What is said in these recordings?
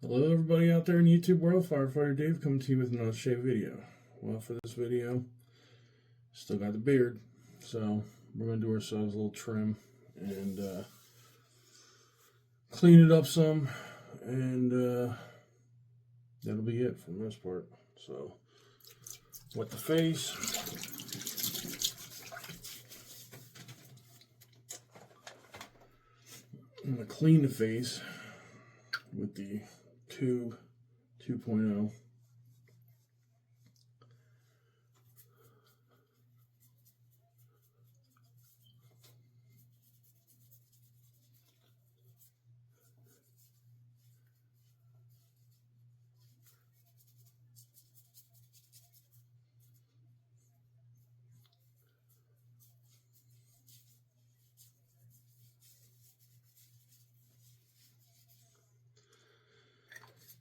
Hello everybody out there in YouTube world, Firefighter Dave coming to you with another shave video. Well, for this video, still got the beard, so we're going to do ourselves a little trim and clean it up some, and that'll be it for the most part. So, wet the face. I'm going to clean the face with the Tube 2.0.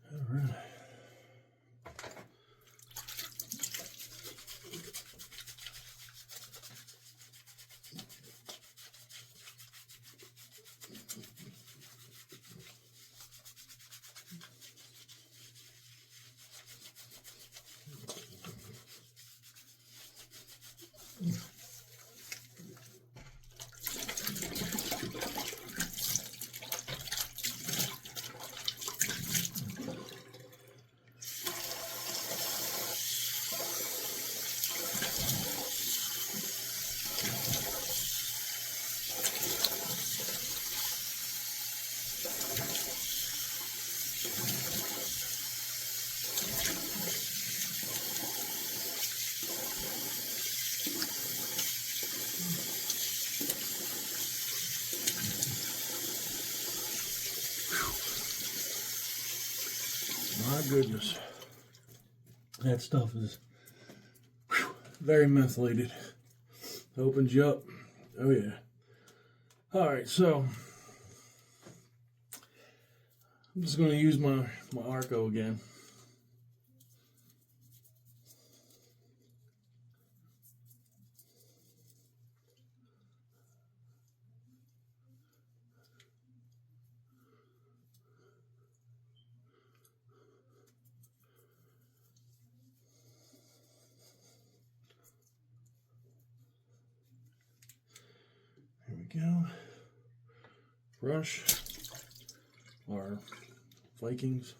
All right. My goodness, that stuff is very methylated. Opens you up. Oh yeah. All right, so I'm just going to use my Arco again. Here we go. Brush our Vikings.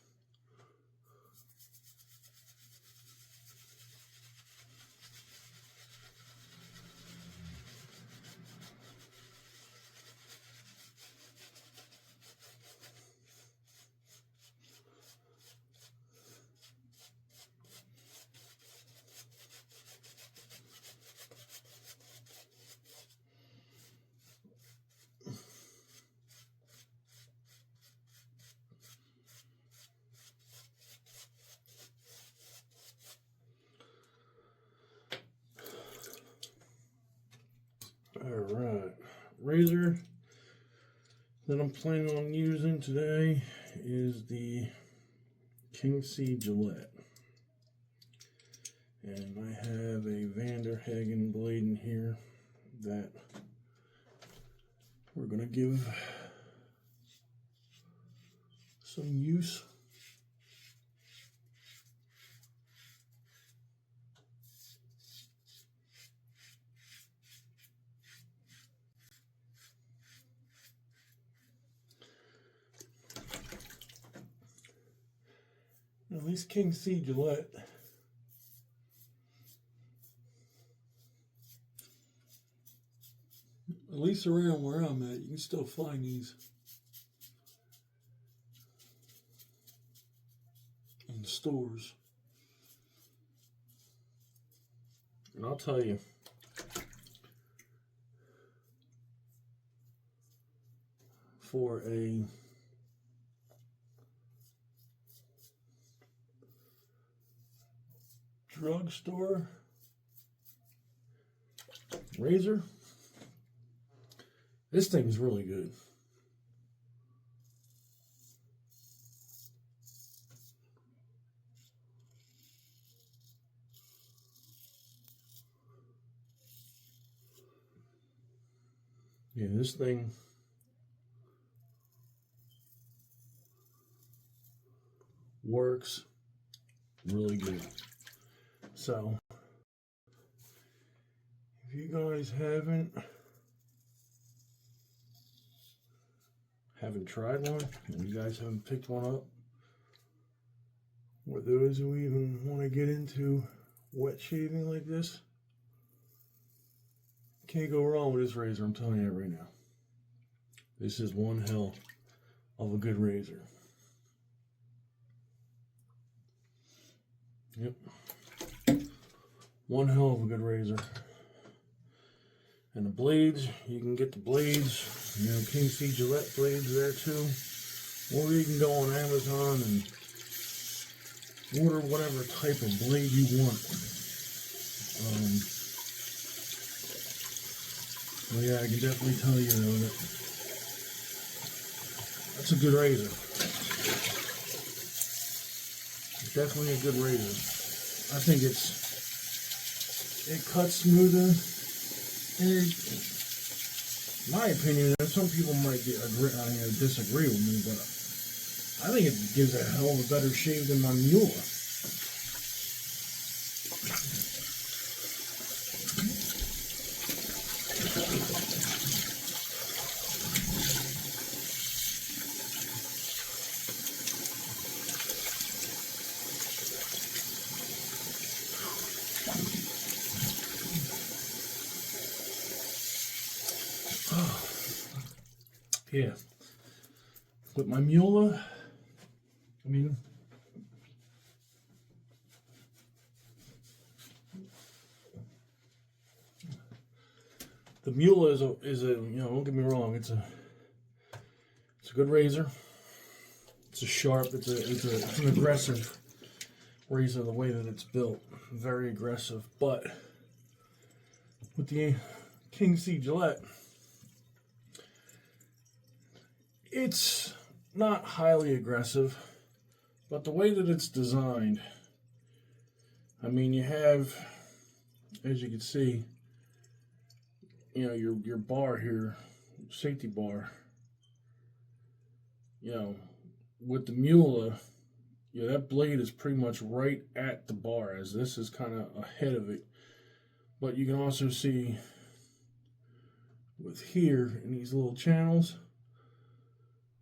Alright, razor that I'm planning on using today is the King C Gillette. And I have a Vanderhagen blade in here that we're going to give some use. At least King C Gillette at least around where I'm at, you can still find these in the stores. And I'll tell you, for a drugstore razor, this thing's really good. Yeah, this thing works really good. So if you guys haven't tried one, and you guys haven't picked one up, or those who even want to get into wet shaving like this, can't go wrong with this razor, I'm telling you right now. This is one hell of a good razor. Yep. One hell of a good razor. And the blades, you can get the blades, you know, King C Gillette blades there too. Or you can go on Amazon and order whatever type of blade you want. Well, yeah, I can definitely tell you though that that's a good razor. It's definitely a good razor. I think it cuts smoother. And in my opinion, some people might disagree with me, but I think it gives a hell of a better shave than my Miele. Yeah, with my Miele, I mean, the Miele is a you know, don't get me wrong, it's a good razor. It's a sharp, it's an aggressive razor the way that it's built, very aggressive. But with the King C Gillette, it's not highly aggressive, but the way that it's designed, I mean, you have, as you can see, you know, your bar here, safety bar, you know, with the Miele, yeah, that blade is pretty much right at the bar, as this is kind of ahead of it. But you can also see with here in these little channels,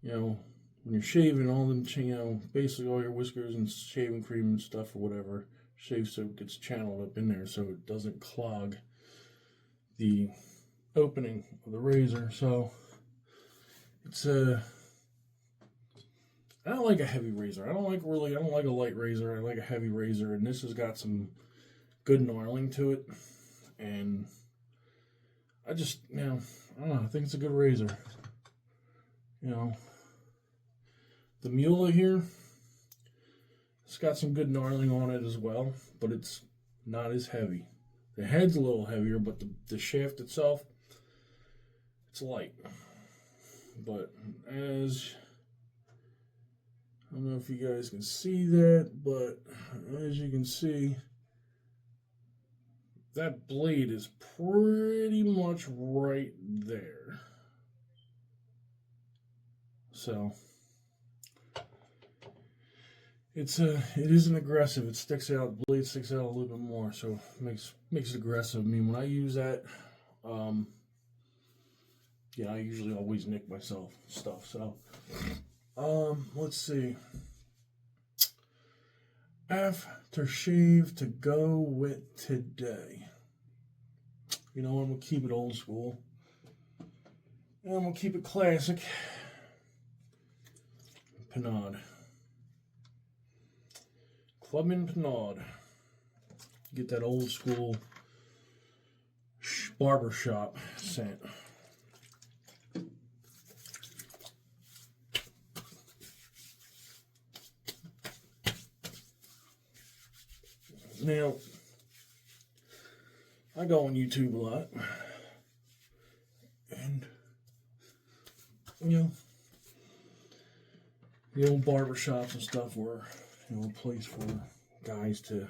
you know, when you're shaving, all them, you know, basically all your whiskers and shaving cream and stuff or whatever, shave soap gets channeled up in there so it doesn't clog the opening of the razor. So it's I don't like a heavy razor. I don't like a light razor. I like a heavy razor, and this has got some good gnarling to it. And I just, you know, I don't know, I think it's a good razor. You know, the Miele here, it's got some good gnarling on it as well, but it's not as heavy. The head's a little heavier, but the shaft itself, it's light. But as, I don't know if you guys can see that, but as you can see, that blade is pretty much right there. So it isn't aggressive. It sticks out. The blade sticks out a little bit more, so it makes it aggressive. I mean, when I use that, yeah, I usually always nick myself stuff. So, let's see. Aftershave to go with today. You know, I'm gonna keep it old school, and I'm gonna keep it classic. Pinaud. Clubman Pinaud. Get that old school barbershop scent. Now, I go on YouTube a lot, and, you know, the old barbershops and stuff were, you know, a place for guys to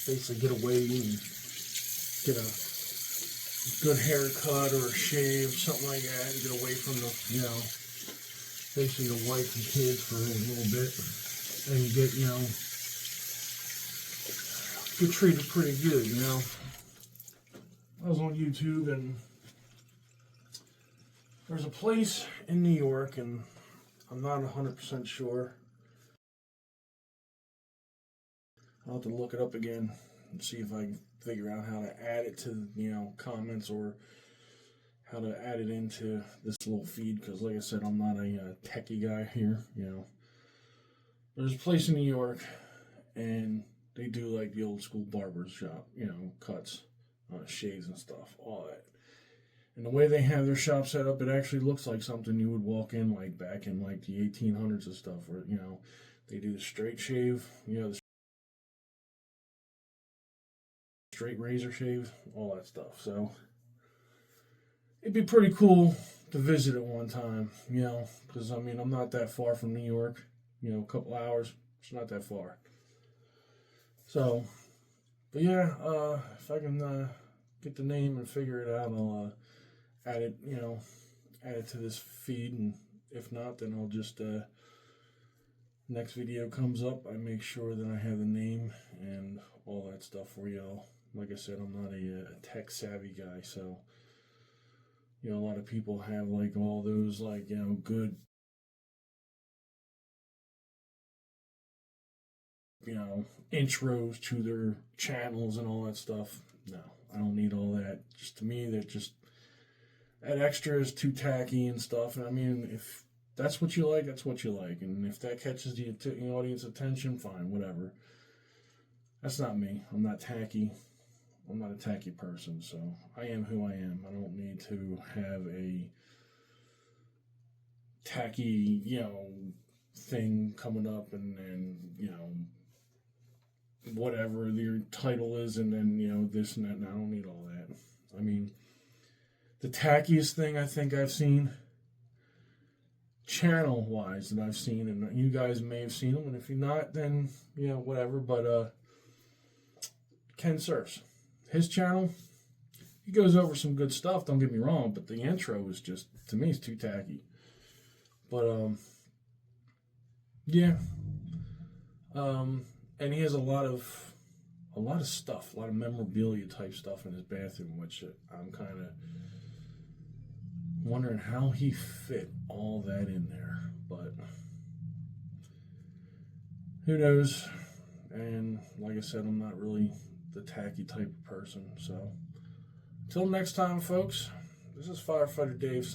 basically get away and get a good haircut or a shave, something like that, and get away from the, you know, basically the wife and kids for a little bit. and get, get treated pretty good, I was on YouTube, and there's a place in New York, and I'm not 100% sure. I'll have to look it up again and see if I can figure out how to add it to, comments, or how to add it into this little feed, because like I said, I'm not a techie guy here, There's a place in New York, and they do like the old school barber's shop, cuts, shaves and stuff, all that. And the way they have their shop set up, it actually looks like something you would walk in like back in like the 1800s and stuff, where, they do the straight shave, the straight razor shave, all that stuff. So it'd be pretty cool to visit it one time, because I'm not that far from New York, a couple hours. It's not that far. So, but yeah, if I can get the name and figure it out, I'll add it, add it to this feed, and if not, then I'll just next video comes up, I make sure that I have the name and all that stuff for y'all. Like I said, I'm not a tech savvy guy, so a lot of people have like all those like good intros to their channels and all that stuff. No, I don't need all that. Just to me, that extra is too tacky and stuff. And if that's what you like, that's what you like. And if that catches the audience attention, fine, whatever. That's not me. I'm not tacky. I'm not a tacky person, so I am who I am. I don't need to have a tacky, thing coming up and whatever your title is, and then, this and that. And I don't need all that. The tackiest thing I think I've seen, channel-wise, that I've seen, and you guys may have seen them, and if you're not, then, whatever, but Ken Surfs. His channel, he goes over some good stuff, don't get me wrong, but the intro is just, to me, it's too tacky. But, yeah. And he has a lot of stuff, a lot of memorabilia type stuff in his bathroom, which I'm kind of wondering how he fit all that in there. But who knows? And like I said, I'm not really the tacky type of person. So until next time, folks, this is Firefighter Dave signing.